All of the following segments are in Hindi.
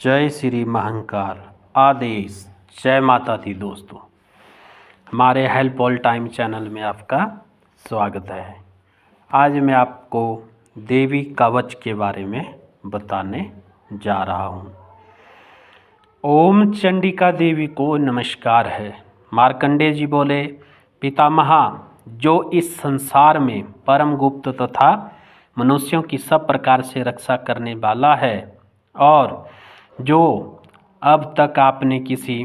जय श्री महाकाल आदेश। जय माता दी। दोस्तों, हमारे हेल्प ऑल टाइम चैनल में आपका स्वागत है। आज मैं आपको देवी कवच के बारे में बताने जा रहा हूँ। ओम चंडिका देवी को नमस्कार है। मार्कंडेय जी बोले, पितामहा, जो इस संसार में परम गुप्त तथा मनुष्यों की सब प्रकार से रक्षा करने वाला है और जो अब तक आपने किसी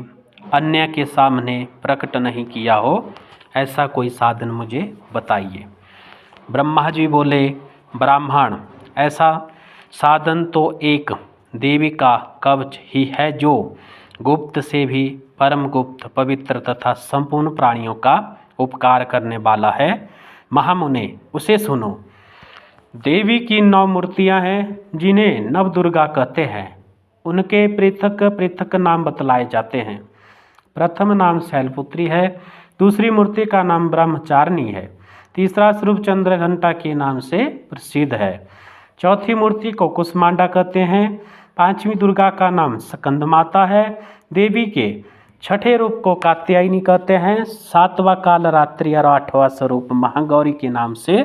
अन्य के सामने प्रकट नहीं किया हो, ऐसा कोई साधन मुझे बताइए। ब्रह्मा जी बोले, ब्राह्मण, ऐसा साधन तो एक देवी का कवच ही है जो गुप्त से भी परम गुप्त, पवित्र तथा संपूर्ण प्राणियों का उपकार करने वाला है। महामुने, उसे सुनो। देवी की 9 मूर्तियां हैं जिन्हें नव दुर्गा कहते हैं। उनके पृथक पृथक नाम बतलाए जाते हैं। प्रथम नाम शैलपुत्री है, दूसरी मूर्ति का नाम ब्रह्मचारिणी है, तीसरा स्वरूप चंद्रघंटा के नाम से प्रसिद्ध है, चौथी मूर्ति को कुष्मांडा कहते हैं, पांचवी दुर्गा का नाम स्कंद माता है, देवी के छठे रूप को कात्यायनी कहते हैं, सातवां काल रात्रि और 8वां स्वरूप महागौरी के नाम से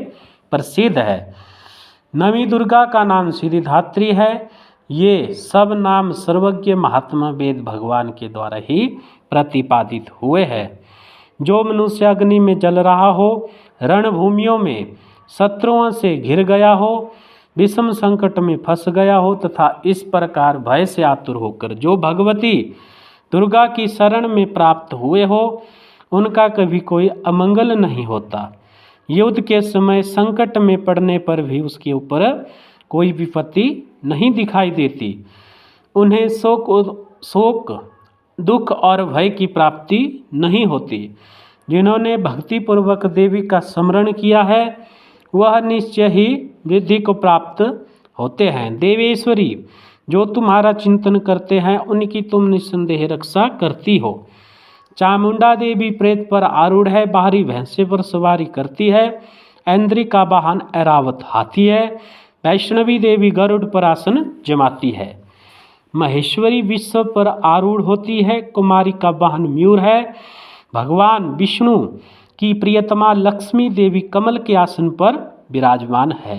प्रसिद्ध है, नवी दुर्गा का नाम सिद्धिदात्री है। ये सब नाम सर्वज्ञ महात्मा वेद भगवान के द्वारा ही प्रतिपादित हुए हैं। जो मनुष्य अग्नि में जल रहा हो, रणभूमियों में शत्रुओं से घिर गया हो, विषम संकट में फंस गया हो तथा इस प्रकार भय से आतुर होकर जो भगवती दुर्गा की शरण में प्राप्त हुए हो, उनका कभी कोई अमंगल नहीं होता। युद्ध के समय संकट में पड़ने पर भी उसके ऊपर कोई विपत्ति नहीं दिखाई देती। उन्हें शोक, दुख और भय की प्राप्ति नहीं होती। जिन्होंने भक्तिपूर्वक देवी का स्मरण किया है, वह निश्चय ही वृद्धि को प्राप्त होते हैं। देवेश्वरी, जो तुम्हारा चिंतन करते हैं, उनकी तुम निस्संदेह रक्षा करती हो। चामुंडा देवी प्रेत पर आरूढ़ है, बाहरी भैंसे पर सवारी करती है, ऐन्द्री का वाहन ऐरावत हाथी है, वैष्णवी देवी गरुड़ पर आसन जमाती है, महेश्वरी विश्व पर आरूढ़ होती है, कुमारी का वाहन मयूर है, भगवान विष्णु की प्रियतमा लक्ष्मी देवी कमल के आसन पर विराजमान है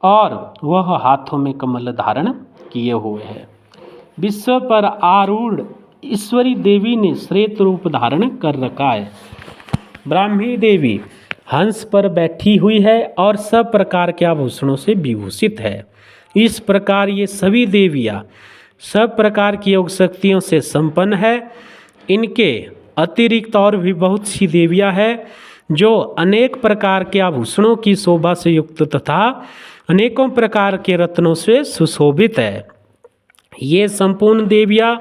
और वह हाथों में कमल धारण किए हुए है। विश्व पर आरूढ़ ईश्वरी देवी ने श्वेत रूप धारण कर रखा है। ब्राह्मी देवी हंस पर बैठी हुई है और सब प्रकार के आभूषणों से विभूषित है। इस प्रकार ये सभी देवियाँ सब प्रकार की योग शक्तियों से संपन्न है। इनके अतिरिक्त और भी बहुत सी देवियाँ हैं जो अनेक प्रकार के आभूषणों की शोभा से युक्त तथा अनेकों प्रकार के रत्नों से सुशोभित है। ये संपूर्ण देवियाँ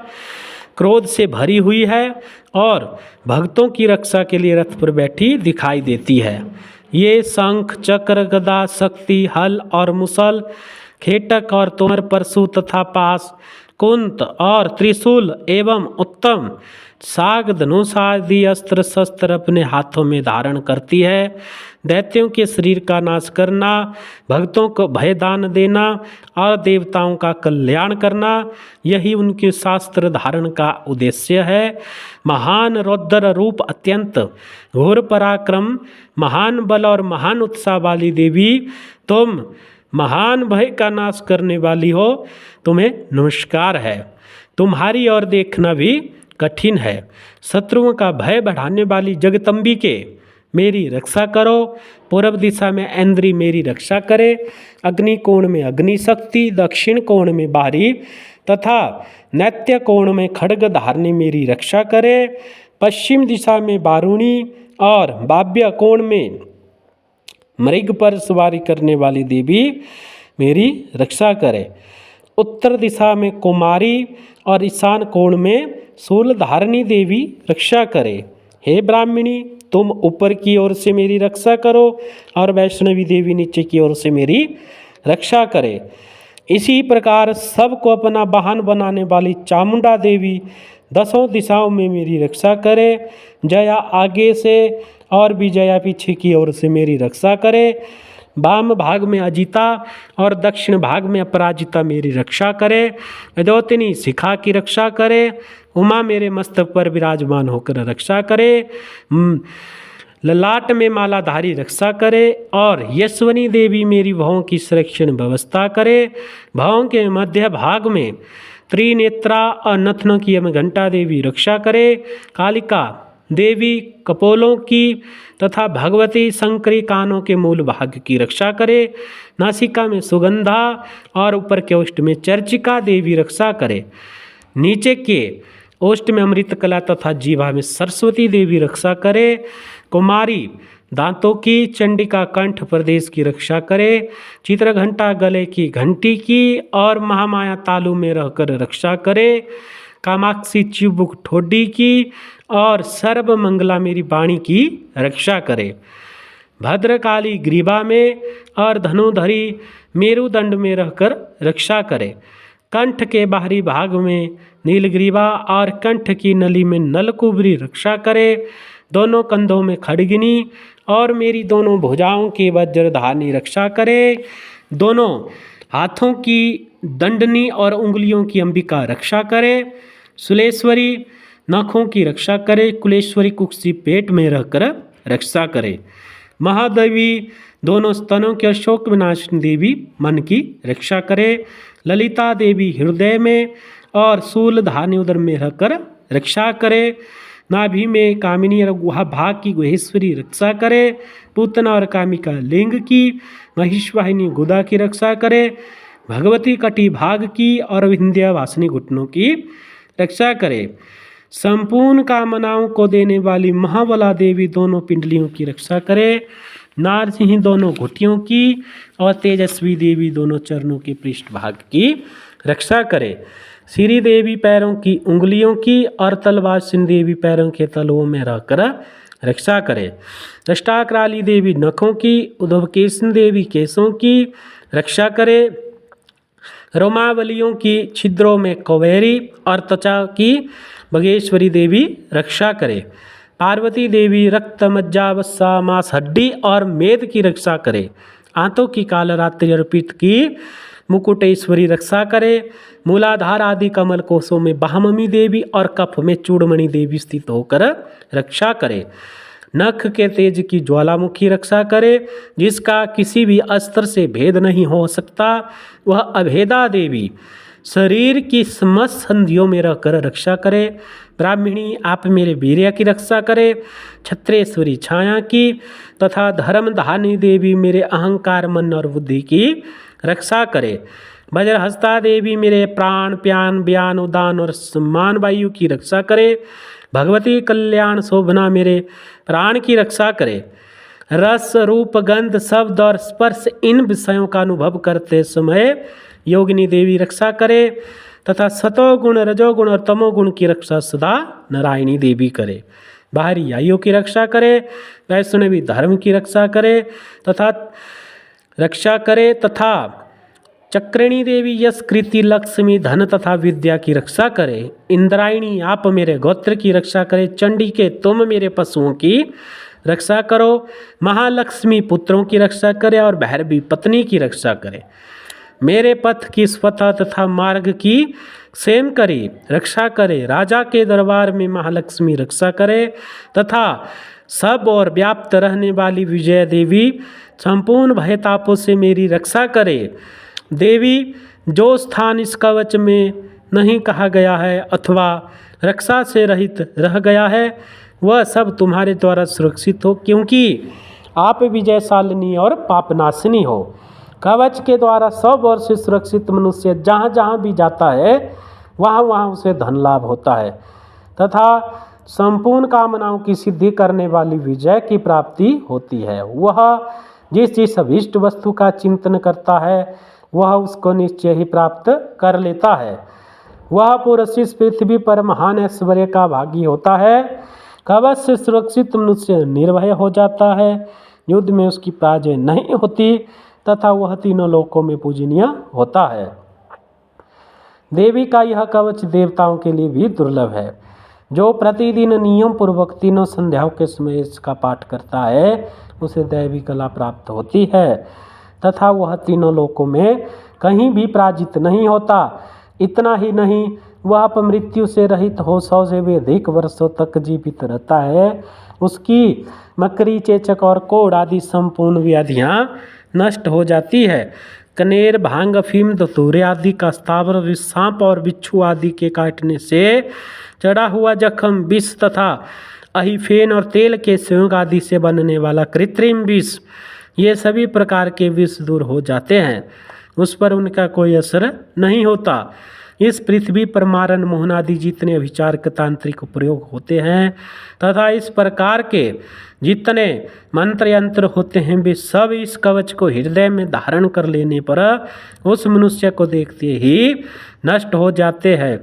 क्रोध से भरी हुई है और भक्तों की रक्षा के लिए रथ पर बैठी दिखाई देती है। ये शंख, चक्र, गदा, शक्ति, हल और मुसल, खेटक और तोमर, परशु तथा पास, कुंत और त्रिशूल एवं उत्तम साग, धनुष आदि अस्त्र शस्त्र अपने हाथों में धारण करती है। दैत्यों के शरीर का नाश करना, भक्तों को भयदान देना और देवताओं का कल्याण करना, यही उनके शास्त्र धारण का उद्देश्य है। महान रौद्र रूप, अत्यंत घोर पराक्रम, महान बल और महान उत्साह वाली देवी, तुम महान भय का नाश करने वाली हो, तुम्हें नमस्कार है। तुम्हारी ओर देखना भी कठिन है। शत्रुओं का भय बढ़ाने वाली जगदम्बिके, मेरी रक्षा करो। पूर्व दिशा में ऐन्द्री मेरी रक्षा करे, अग्नि कोण में अग्नि शक्ति, दक्षिण कोण में बारी तथा नैत्य कोण में खड्ग धारणी मेरी रक्षा करे, पश्चिम दिशा में वारुणी और वाव्य कोण में मृग पर सवारी करने वाली देवी मेरी रक्षा करे, उत्तर दिशा में कुमारी और ईशान कोण में शूल धारणी देवी रक्षा करे। हे ब्राह्मणी, तुम ऊपर की ओर से मेरी रक्षा करो और वैष्णवी देवी नीचे की ओर से मेरी रक्षा करे। इसी प्रकार सबको अपना वाहन बनाने वाली चामुंडा देवी 10 दिशाओं में मेरी रक्षा करे। जया आगे से और विजया पीछे की ओर से मेरी रक्षा करे। वाम भाग में अजिता और दक्षिण भाग में अपराजिता मेरी रक्षा करे। अद्योतिनी शिखा की रक्षा करे। उमा मेरे मस्तक पर विराजमान होकर रक्षा करे। ललाट में मालाधारी रक्षा करे। और यशवनी देवी मेरी भवों की संरक्षण व्यवस्था करे। भवों के मध्य भाग में त्रिनेत्रा और नथनों की घंटा देवी रक्षा करे। कालिका देवी कपोलों की तथा भगवती शंकरी कानों के मूल भाग की रक्षा करे। नासिका में सुगंधा और ऊपर के ओष्ठ में चर्चिका देवी रक्षा करे। नीचे के ओष्ठ में अमृत कला तथा जीवा में सरस्वती देवी रक्षा करे। कुमारी दांतों की चंडिका कंठ प्रदेश की रक्षा करे। चित्रघंटा गले की घंटी की और महामाया तालु में रहकर रक्षा करे। कामाक्षी चिबुक ठोडी की और सर्व मंगला मेरी वाणी की रक्षा करे। भद्रकाली ग्रीवा में और धनुधरी मेरुदंड में रहकर रक्षा करे। कंठ के बाहरी भाग में नीलग्रीवा और कंठ की नली में नलकुबरी रक्षा करे। दोनों कंधों में खड़गिनी और मेरी दोनों भुजाओं की वज्रधारणी रक्षा करे। दोनों हाथों की दंडनी और उंगलियों की अंबिका रक्षा करे। सुलेश्वरी नखों की रक्षा करे। कुलेश्वरी कुक्षी पेट में रहकर रक्षा करे। महादेवी दोनों स्तनों के अशोक विनाशिनी देवी मन की रक्षा करे। ललिता देवी हृदय में और शूलधारणी उदर में रहकर रक्षा करे। नाभि में कामिनी और गुहा भाग की गुहेश्वरी रक्षा करे। पूतना और कामिका लिंग की महिषवाहिनी गुदा की रक्षा करे। भगवती कटी भाग की और विंध्यवासिनी घुटनों की रक्षा करे। संपूर्ण कामनाओं को देने वाली महाबला देवी दोनों पिंडलियों की रक्षा करे। नारसिंह दोनों घुटियों की और तेजस्वी देवी दोनों चरणों के पृष्ठ भाग की रक्षा करे। श्री देवी पैरों की उंगलियों की और तलवासिनी देवी पैरों के तलवों में रहकर रक्षा करे। अष्टाक्राली देवी नखों की, उद्धवकेशन देवी केशों की रक्षा करे। रोमावलियों की छिद्रों में कौवेरी और त्वचा की बगेश्वरी देवी रक्षा करे। पार्वती देवी रक्त मज्जा वस्सा मांस हड्डी और मेद की रक्षा करे। आंतों की कालरात्रि और पीठ की मुकुटेश्वरी रक्षा करे। मूलाधार आदि कमल कोशों में बहममी देवी और कफ में चूड़मणि देवी स्थित होकर रक्षा करे। नख के तेज की ज्वालामुखी रक्षा करे। जिसका किसी भी अस्त्र से भेद नहीं हो सकता, वह अभेदा देवी शरीर की समस्त संधियों में रहकर रक्षा करे। ब्राह्मणी आप मेरे वीर्य की रक्षा करे। छत्रेश्वरी छाया की तथा धर्मधानी देवी मेरे अहंकार मन और बुद्धि की रक्षा करे। वज्रहस्ता देवी मेरे प्राण प्यान व्यान उदान और सम्मान वायु की रक्षा करे। भगवती कल्याण शोभना मेरे प्राण की रक्षा करे। रस रूप गंध शब्द और स्पर्श इन विषयों का अनुभव करते समय योगिनी देवी रक्षा करे तथा सतोगुण रजोगुण और तमोगुण की रक्षा सदा नारायणी देवी करे। बाहरी आयु की रक्षा करे। वैष्णवी धर्म की रक्षा करे तथा चक्रिणी देवी यश कृति लक्ष्मी धन तथा विद्या की रक्षा करे। इंद्रायणी आप मेरे गोत्र की रक्षा करे। चंडी के तुम मेरे पशुओं की रक्षा करो। महालक्ष्मी पुत्रों की रक्षा करे और भैरवी पत्नी की रक्षा करे। मेरे पथ की स्वतः तथा मार्ग की सेम करी रक्षा करे। राजा के दरबार में महालक्ष्मी रक्षा करे तथा सब और व्याप्त रहने वाली विजय देवी संपूर्ण भयतापों से मेरी रक्षा करे। देवी जो स्थान इस कवच में नहीं कहा गया है अथवा रक्षा से रहित रह गया है, वह सब तुम्हारे द्वारा सुरक्षित हो, क्योंकि आप विजयशालिनी और पापनाशिनी हो। कवच के द्वारा सब ओर से सुरक्षित मनुष्य जहाँ जहाँ भी जाता है वहाँ वहाँ उसे धन लाभ होता है तथा संपूर्ण कामनाओं की सिद्धि करने वाली विजय की प्राप्ति होती है। वह जिस अभीष्ट वस्तु का चिंतन करता है वह उसको निश्चय ही प्राप्त कर लेता है। वह पुरुष इस पृथ्वी पर महान ऐश्वर्य का भागी होता है। कवच से सुरक्षित मनुष्य निर्भय हो जाता है। युद्ध में उसकी पराजय नहीं होती तथा वह तीनों लोकों में पूजनीय होता है। देवी का यह कवच देवताओं के लिए भी दुर्लभ है। जो प्रतिदिन नियम पूर्वक तीनों संध्याओं के समय इसका पाठ करता है उसे दैवी कला प्राप्त होती है तथा वह तीनों लोकों में कहीं भी पराजित नहीं होता। इतना ही नहीं, वह अपमृत्यु से रहित हो 100 से भी अधिक वर्षों तक जीवित रहता है। उसकी मकड़ी, चेचक और कोढ़ आदि संपूर्ण व्याधियाँ नष्ट हो जाती है। कनेर, भांग, अफीम, धतूरे आदि का स्थावर, सांप और बिच्छू आदि के काटने से चढ़ा हुआ जख्म, विष तथा अहिफेन और तेल के संयोग आदि से बनने वाला कृत्रिम विष, ये सभी प्रकार के विष दूर हो जाते हैं, उस पर उनका कोई असर नहीं होता। इस पृथ्वी पर मारण, मोहन आदि जितने अभिचारक तांत्रिक प्रयोग होते हैं तथा इस प्रकार के जितने मंत्र यंत्र होते हैं वे सब इस कवच को हृदय में धारण कर लेने पर उस मनुष्य को देखते ही नष्ट हो जाते हैं।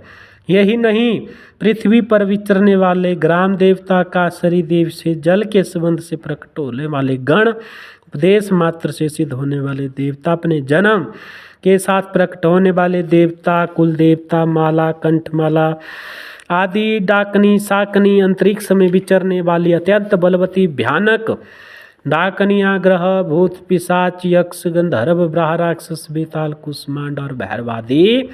यही नहीं, पृथ्वी पर विचरने वाले ग्राम देवता, कासरी देव से जल के संबंध से प्रकट होने वाले गण, उपदेश मात्र से सिद्ध होने वाले देवता, अपने जन्म के साथ प्रकट होने वाले देवता, कुल देवता, माला, कंठमाला आदि, डाकनी, शाकनी, अंतरिक्ष में विचरने वाली अत्यंत बलवती भयानक डाकनियाँ, ग्रह, भूत, पिशाच, यक्ष, गंधर्व, ब्राह, राक्षस, बेताल, कुष्मांड और भैरवादी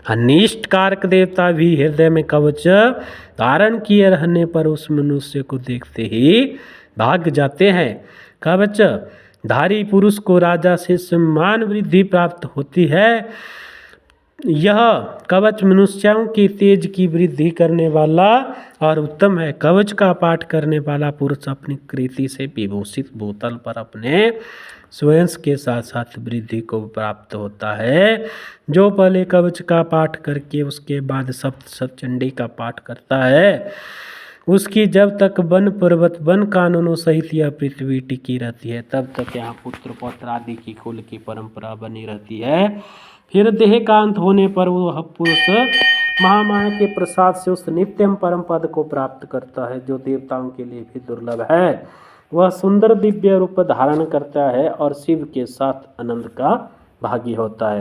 अनिष्ट कारक देवता भी हृदय में कवच धारण किए रहने पर उस मनुष्य को देखते ही भाग जाते हैं। कवच धारी पुरुष को राजा से सम्मान वृद्धि प्राप्त होती है। यह कवच मनुष्यों की तेज की वृद्धि करने वाला और उत्तम है। कवच का पाठ करने वाला पुरुष अपनी कृति से विभूषित भूतल पर अपने स्वयं के साथ साथ वृद्धि को प्राप्त होता है। जो पहले कवच का पाठ करके उसके बाद सप्त चंडी का पाठ करता है, उसकी जब तक वन पर्वत, वन कानूनों सहित यह पृथ्वी टिकी रहती है, तब तक यहाँ पुत्र पौत्र आदि की कुल की परंपरा बनी रहती है। फिर देह का अंत होने पर वह पुरुष महामाया के प्रसाद से उस नित्यम परम पद को प्राप्त करता है, जो देवताओं के लिए भी दुर्लभ है। वह सुंदर दिव्य रूप धारण करता है और शिव के साथ आनंद का भागी होता है।